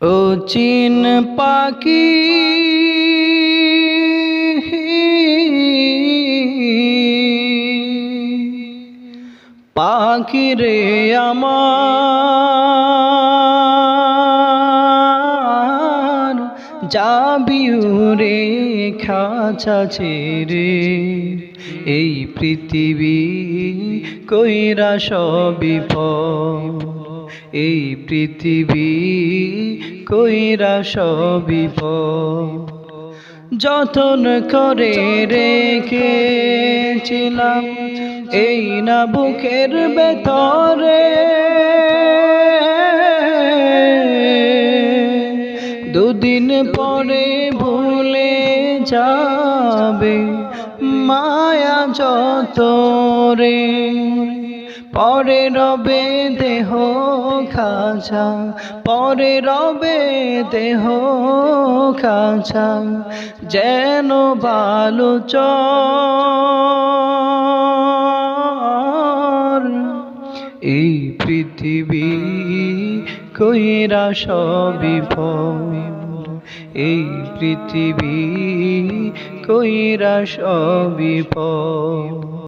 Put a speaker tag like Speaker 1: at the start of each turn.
Speaker 1: ও চিন পাখি পাখি রে আমার যাবি উড়ে খাঁচা ছেড়ে এই পৃথিবী কইরা সবই পর এই পৃথিবী কইরা সবই পর যতন করে রেখেছিলাম এই না বুকের ভেতরে দুদিন পরে ভুলে যাবে মায়া যতরে পরে রবে দেহ খাঁচা পরে রবে দেহ খাঁচা যেন বালুচর এই পৃথিবী কইরা সবই পর এই পৃথিবী কইরা সবই পর।